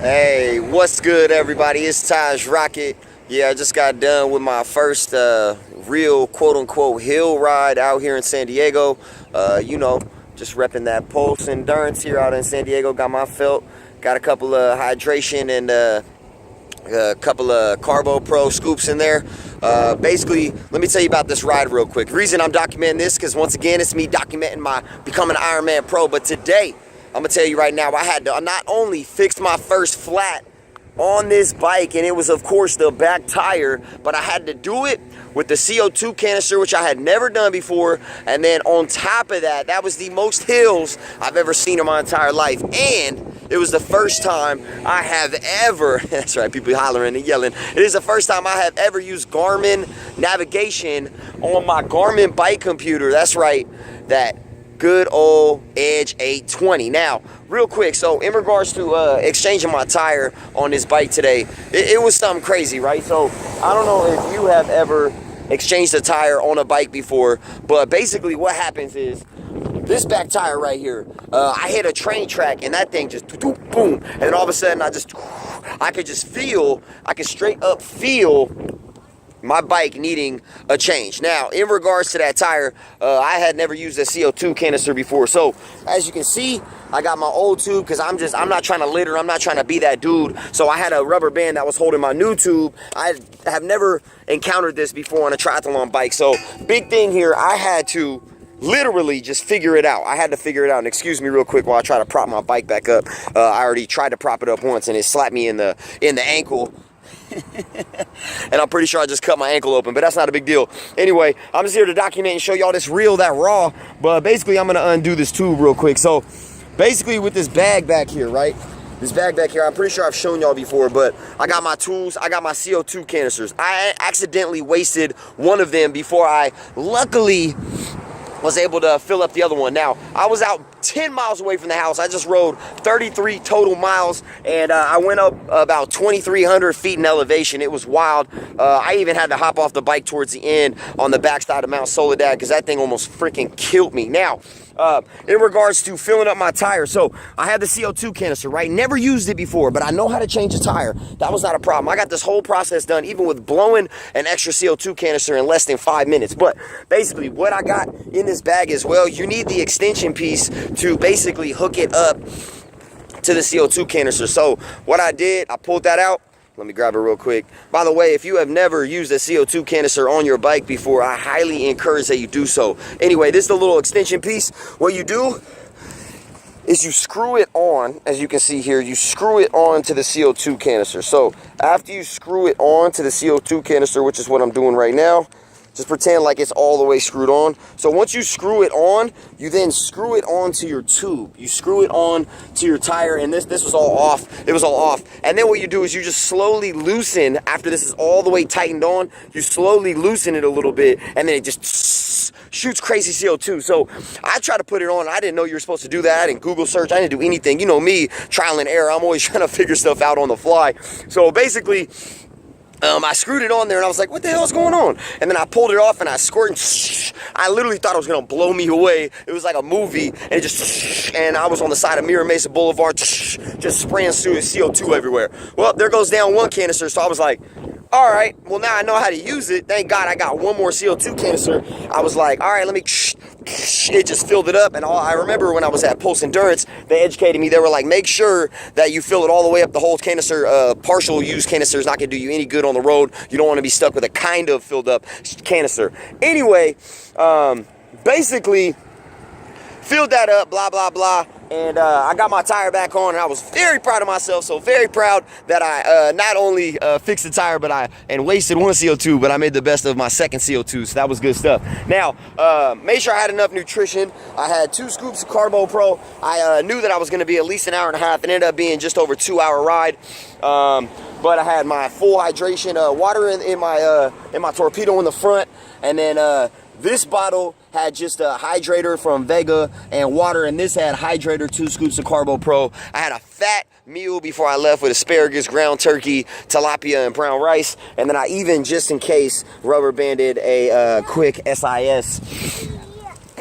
Hey, what's good, everybody? It's Taj Rocket. Yeah, I just got done with my first real quote-unquote hill ride out here in San Diego. Just repping that Pulse Endurance here out in San Diego. Got my felt, got a couple of hydration and a couple of Carbo Pro scoops in there. Basically, let me tell you about this ride real quick. The reason I'm documenting this, because once again, it's me documenting my becoming an Ironman Pro. But today, I'm gonna tell you right now, I had to not only fix my first flat on this bike, and it was of course the back tire, but I had to do it with the CO2 canister, which I had never done before. And then on top of that, that was the most hills I've ever seen in my entire life. And it was the first time I have ever, that's right, people hollering and yelling. It is the first time I have ever used Garmin navigation on my Garmin bike computer. That's right, that good old Edge 820. Now, real quick, so in regards to exchanging my tire on this bike today, it was something crazy, right? So I don't know if you have ever exchanged a tire on a bike before, but basically what happens is this back tire right here, I hit a train track and that thing just boom, and then all of a sudden I could straight up feel my bike needing a change. Now, in regards to that tire, I had never used a CO2 canister before. So, as you can see, I got my old tube because I'm not trying to litter. I'm not trying to be that dude. So I had a rubber band that was holding my new tube. I have never encountered this before on a triathlon bike. So, big thing here, I had to literally just figure it out. I had to figure it out. And excuse me real quick while I try to prop my bike back up. I already tried to prop it up once and it slapped me in the ankle. And I'm pretty sure I just cut my ankle open, but that's not a big deal. Anyway, I'm just here to document and show y'all this reel, that raw. But basically, I'm gonna undo this tube real quick. So basically with this bag back here, right? This bag back here, I'm pretty sure I've shown y'all before, but I got my tools, I got my CO2 canisters. I accidentally wasted one of them before I luckily was able to fill up the other one. Now, I was out 10 miles away from the house. I just rode 33 total miles, and I went up about 2,300 feet in elevation. It was wild. I even had to hop off the bike towards the end on the backside of Mount Soledad because that thing almost freaking killed me. Now, in regards to filling up my tire, so I had the CO2 canister, right? Never used it before, but I know how to change a tire. That was not a problem. I got this whole process done, even with blowing an extra CO2 canister in less than 5 minutes. But basically, what I got in this bag is, well, you need the extension piece to basically hook it up to the CO2 canister. So what I did, I pulled that out. Let me grab it real quick. By the way, if you have never used a CO2 canister on your bike before, I highly encourage that you do so. Anyway, this is the little extension piece. What you do is you screw it on, as you can see here, you screw it on to the CO2 canister. So after you screw it on to the CO2 canister, which is what I'm doing right now, just pretend like it's all the way screwed on. So once you screw it on, you then screw it onto your tube. You screw it on to your tire, and this was all off. It was all off. And then what you do is you just slowly loosen, after this is all the way tightened on, you slowly loosen it a little bit, and then it just shoots crazy CO2. So I tried to put it on. I didn't know you were supposed to do that. I didn't Google search. I didn't do anything. You know me, trial and error. I'm always trying to figure stuff out on the fly. So basically, I screwed it on there and I was like, what the hell is going on? And then I pulled it off and I squirted. I literally thought it was going to blow me away. It was like a movie, and it just, and I was on the side of Mira Mesa Boulevard, just spraying CO2 everywhere. Well, there goes down one canister. So I was like, all right, well, now I know how to use it. Thank God I got one more CO2 canister. I was like, all right, let me, it just filled it up. And I remember when I was at Pulse Endurance, they educated me. They were like, make sure that you fill it all the way up. The whole canister, partial use canister is not going to do you any good on the road. You don't want to be stuck with a kind of filled up canister. Anyway, basically, filled that up, blah, blah, blah. And I got my tire back on, and I was very proud of myself. So very proud that I not only fixed the tire, but and wasted one CO2, but I made the best of my second CO2. So that was good stuff. Now, made sure I had enough nutrition. I had 2 scoops of Carbo Pro. I knew that I was going to be at least an hour and a half. It ended up being just over 2-hour ride. But I had my full hydration, water in my torpedo in the front, and then this bottle had just a hydrator from Vega and water, and this had hydrator, 2 scoops of Carbo Pro. I had a fat meal before I left with asparagus, ground turkey, tilapia, and brown rice. And then I even, just in case, rubber banded a quick SIS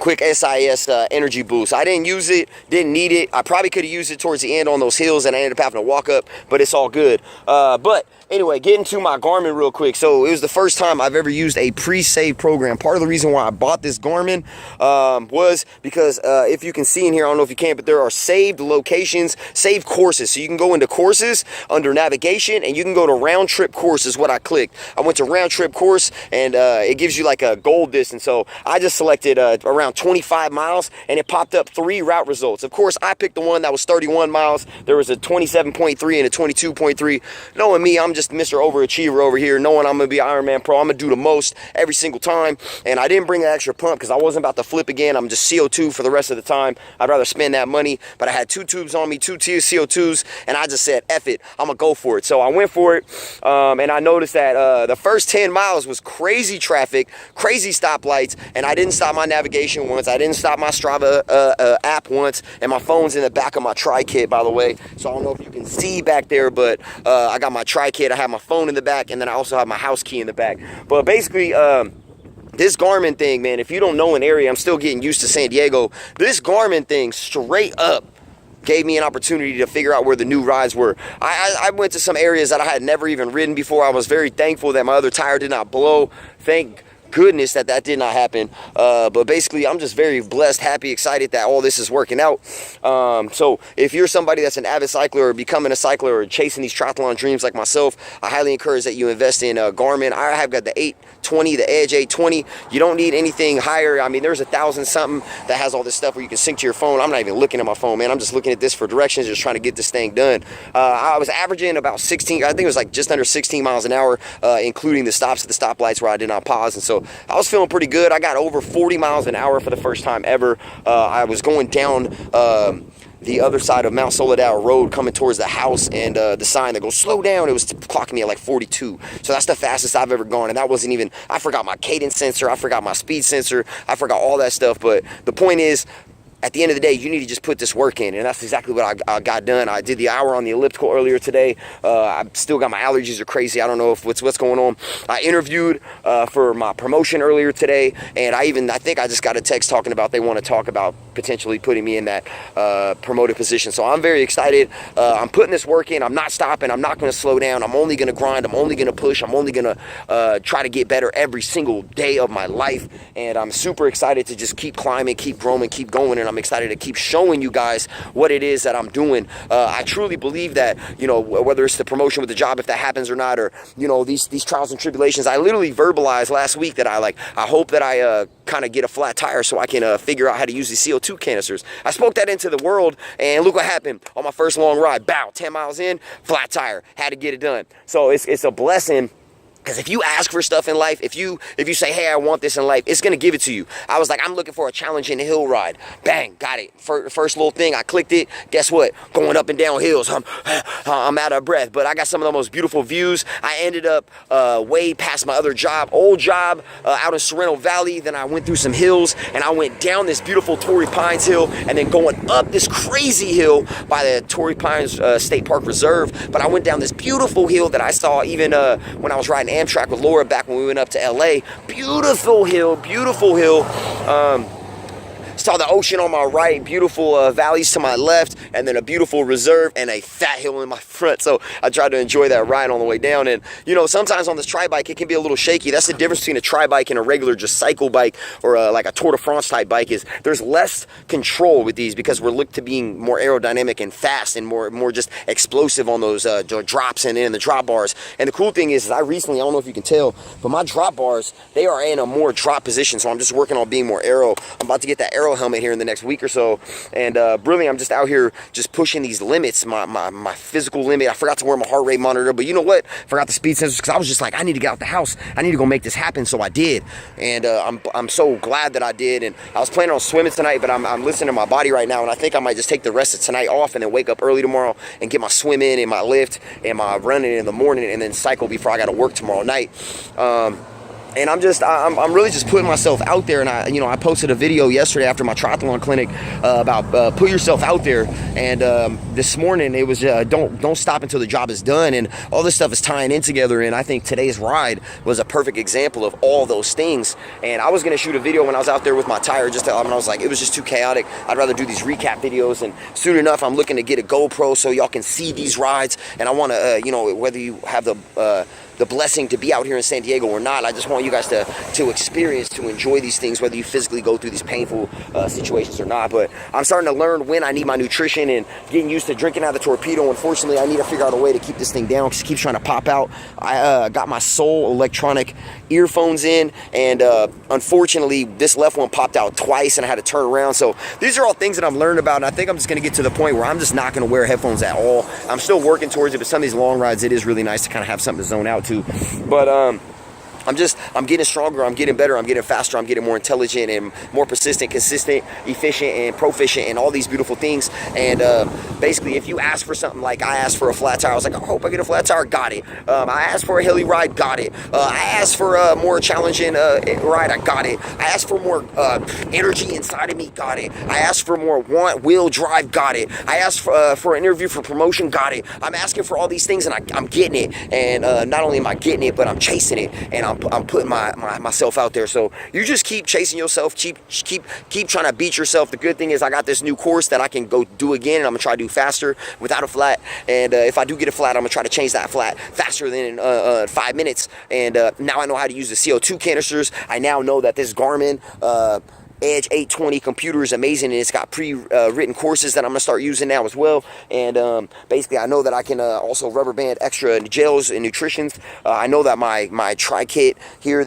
quick SIS energy boost. I didn't use it, didn't need it. I probably could have used it towards the end on those hills and I ended up having to walk up, but it's all good. But anyway, getting to my Garmin real quick. So it was the first time I've ever used a pre-save program. Part of the reason why I bought this Garmin was because if you can see in here, I don't know if you can, but there are saved locations, saved courses. So you can go into courses under navigation and you can go to round trip course is what I clicked. I went to round trip course and it gives you like a goal distance. So I just selected around 25 miles and it popped up 3 route results. Of course, I picked the one that was 31 miles. There was a 27.3 and a 22.3. Knowing me, I'm just Mr. Overachiever over here, knowing I'm going to be Ironman Pro. I'm going to do the most every single time. And I didn't bring an extra pump because I wasn't about to flip again. I'm just CO2 for the rest of the time. I'd rather spend that money. But I had 2 tubes on me, 2 CO2s, and I just said, F it, I'm going to go for it. So I went for it, and I noticed that the first 10 miles was crazy traffic, crazy stoplights, and I didn't stop my navigation once. I didn't stop my Strava app once, and my phone's in the back of my tri-kit, by the way. So I don't know if you can see back there, but I got my tri-kit, I have my phone in the back, and then I also have my house key in the back. But basically, this Garmin thing, man, if you don't know an area, I'm still getting used to San Diego. This Garmin thing straight up gave me an opportunity to figure out where the new rides were. I went to some areas that I had never even ridden before. I was very thankful that my other tire did not blow. Thank goodness that did not happen. But basically, I'm just very blessed, happy, excited that all this is working out. So if you're somebody that's an avid cycler or becoming a cycler or chasing these triathlon dreams like myself, I highly encourage that you invest in Garmin. I have got the 820, the Edge 820. You don't need anything higher. I mean, there's 1,000 something that has all this stuff where you can sync to your phone. I'm not even looking at my phone, man. I'm just looking at this for directions, just trying to get this thing done. I was averaging about 16, I think it was like just under 16 miles an hour, including the stops at the stoplights where I did not pause. And so I was feeling pretty good. I got over 40 miles an hour for the first time ever. I was going down the other side of Mount Soledad Road coming towards the house, and the sign that goes slow down, it was clocking me at like 42. So that's the fastest I've ever gone, and that wasn't even, I forgot my cadence sensor, I forgot my speed sensor, I forgot all that stuff. But the point is, at the end of the day, you need to just put this work in, and that's exactly what I got done. I did the hour on the elliptical earlier today. I still got my allergies are crazy. I don't know if what's going on. I interviewed for my promotion earlier today, and I think I just got a text talking about they want to talk about potentially putting me in that promoted position. So I'm very excited. I'm putting this work in. I'm not stopping. I'm not going to slow down. I'm only going to grind. I'm only going to push. I'm only going to try to get better every single day of my life, and I'm super excited to just keep climbing, keep growing, keep going, and I'm excited to keep showing you guys what it is that I'm doing. I truly believe that, you know, whether it's the promotion with the job, if that happens or not, or, you know, these trials and tribulations, I literally verbalized last week that I hope that I kind of get a flat tire so I can figure out how to use these CO2 canisters. I spoke that into the world, and look what happened on my first long ride. Bow, 10 miles in, flat tire, had to get it done. So it's a blessing. Because if you ask for stuff in life, if you say, hey, I want this in life, it's going to give it to you. I was like, I'm looking for a challenging hill ride. Bang, got it. First little thing, I clicked it. Guess what? Going up and down hills. I'm out of breath. But I got some of the most beautiful views. I ended up way past my other job, old job, out in Sorrento Valley. Then I went through some hills, and I went down this beautiful Torrey Pines Hill, and then going up this crazy hill by the Torrey Pines State Park Reserve. But I went down this beautiful hill that I saw even when I was riding Amtrak with Laura back when we went up to LA. Beautiful hill, beautiful hill. Saw the ocean on my right, beautiful valleys to my left, and then a beautiful reserve and a fat hill in my front. So I tried to enjoy that ride on the way down. And, you know, sometimes on this tri-bike, it can be a little shaky. That's the difference between a tri-bike and a regular just cycle bike or like a Tour de France type bike, is there's less control with these because we're looked to being more aerodynamic and fast and more just explosive on those drops and in the drop bars. And the cool thing is I recently, I don't know if you can tell, but my drop bars, they are in a more drop position. So I'm just working on being more aero. I'm about to get that aero helmet here in the next week or so, and really I'm just out here just pushing these limits, my physical limit. I forgot to wear my heart rate monitor, but you know what, forgot the speed sensors because I was just like, I need to get out the house, I need to go make this happen. So I did, and I'm so glad that I did. And I was planning on swimming tonight, but I'm listening to my body right now, and I think I might just take the rest of tonight off and then wake up early tomorrow and get my swim in and my lift and my running in the morning, and then cycle before I got to work tomorrow night. And I'm really just putting myself out there. And I posted a video yesterday after my triathlon clinic about put yourself out there. And this morning it was don't stop until the job is done. And all this stuff is tying in together. And I think today's ride was a perfect example of all those things. And I was gonna shoot a video when I was out there with my tire. I was like, it was just too chaotic. I'd rather do these recap videos. And soon enough, I'm looking to get a GoPro so y'all can see these rides. And I want to, whether you have the blessing to be out here in San Diego or not, I just want you guys to experience, to enjoy these things, whether you physically go through these painful situations or not. But I'm starting to learn when I need my nutrition and getting used to drinking out of the torpedo. Unfortunately, I need to figure out a way to keep this thing down because it keeps trying to pop out. I got my Soul electronic earphones in, and unfortunately, this left one popped out twice and I had to turn around. So these are all things that I'm learning about, and I think I'm just going to get to the point where I'm just not going to wear headphones at all. I'm still working towards it, but some of these long rides, it is really nice to kind of have something to zone out to. But I'm getting stronger, I'm getting better, I'm getting faster, I'm getting more intelligent and more persistent, consistent, efficient, and proficient, and all these beautiful things. And basically, if you ask for something, like I asked for a flat tire, I was like, I hope I get a flat tire, got it. I asked for a hilly ride, got it. I asked for a more challenging ride, I got it. I asked for more energy inside of me, got it. I asked for more will drive, got it. I asked for an interview for promotion, got it. I'm asking for all these things, and I'm getting it. And not only am I getting it, but I'm chasing it, and I'm putting myself out there. So you just keep chasing yourself, keep trying to beat yourself. The good thing is I got this new course that I can go do again, and I'm gonna try to do faster without a flat. And if I do get a flat, I'm gonna try to change that flat faster than 5 minutes. And now I know how to use the CO2 canisters. I now know that this Garmin Edge 820 computer is amazing, and it's got pre-written courses that I'm gonna start using now as well. And basically, I know that I can also rubber band extra gels and nutritions. I know that my tri-kit here,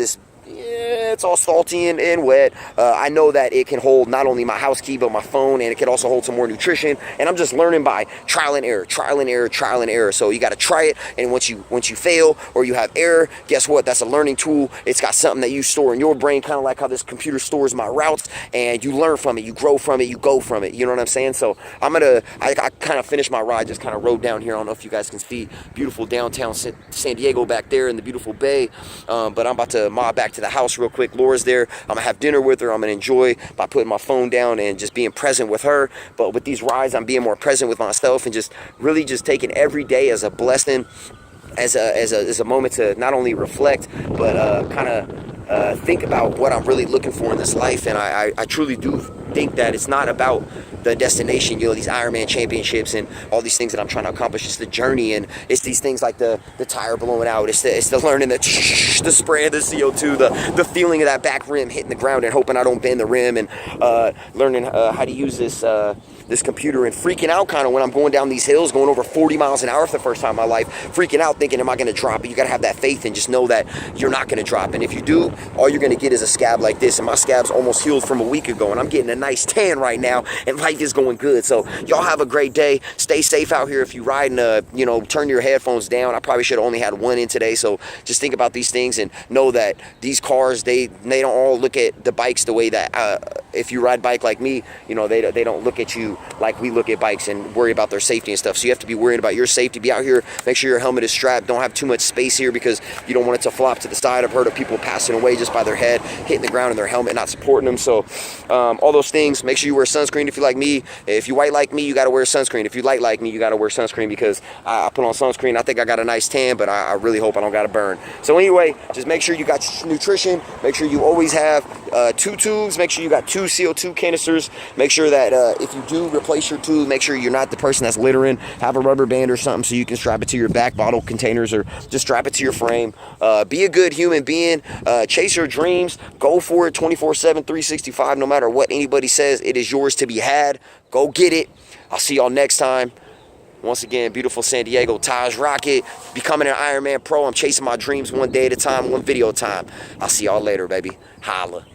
it's all salty and wet. I know that it can hold not only my house key but my phone, and it can also hold some more nutrition. And I'm just learning by trial and error, trial and error, trial and error. So you got to try it, and once you fail or you have error, guess what? That's a learning tool. It's got something that you store in your brain, kind of like how this computer stores my routes, and you learn from it, you grow from it, you go from it. You know what I'm saying? So I kind of finished my ride, just kind of rode down here. I don't know if you guys can see beautiful downtown San Diego back there in the beautiful bay. But I'm about to mob back to the house real quick. Laura's there. I'm gonna have dinner with her. I'm gonna enjoy by putting my phone down and just being present with her. But with these rides, I'm being more present with myself and just really just taking every day as a blessing, as a moment to not only reflect but kind of think about what I'm really looking for in this life. And I truly do think that it's not about the destination, these Ironman championships and all these things that I'm trying to accomplish. It's the journey, and it's these things like the tire blowing out. It's the learning the spray of the CO2, the feeling of that back rim hitting the ground and hoping I don't bend the rim, and learning how to use this computer and freaking out kind of when I'm going down these hills, going over 40 miles an hour for the first time in my life, freaking out thinking, am I going to drop it? You got to have that faith and just know that you're not going to drop. And if you do, all you're going to get is a scab like this. And my scab's almost healed from a week ago, and I'm getting a nice tan right now, and life is going good. So y'all have a great day. Stay safe out here. If you ride and turn your headphones down. I probably should have only had one in today. So just think about these things and know that these cars, they don't all look at the bikes the way that if you ride bike like me, they don't look at you like we look at bikes and worry about their safety and stuff. So you have to be worried about your safety. Be out here, make sure your helmet is strapped. Don't have too much space here because you don't want it to flop to the side. I've heard of people passing away just by their head hitting the ground and their helmet not supporting them. So all those things. Make sure you wear sunscreen if you like me. If you white like me, you got to wear sunscreen. If you light like me, you got to wear sunscreen because I put on sunscreen. I think I got a nice tan, but I really hope I don't got to burn. So anyway, just make sure you got nutrition. Make sure you always have 2 tubes. Make sure you got 2 CO2 canisters. Make sure that if you do replace your tube, make sure you're not the person that's littering. Have a rubber band or something so you can strap it to your back bottle containers or just strap it to your frame. Be a good human being. Chase your dreams. Go for it 24/7, 365. No matter what anybody says, it is yours to be had. Go get it. I'll see y'all next time. Once again, beautiful San Diego, Taj Rocket, becoming an Ironman pro. I'm chasing my dreams one day at a time, one video at a time. I'll see y'all later, baby. Holla.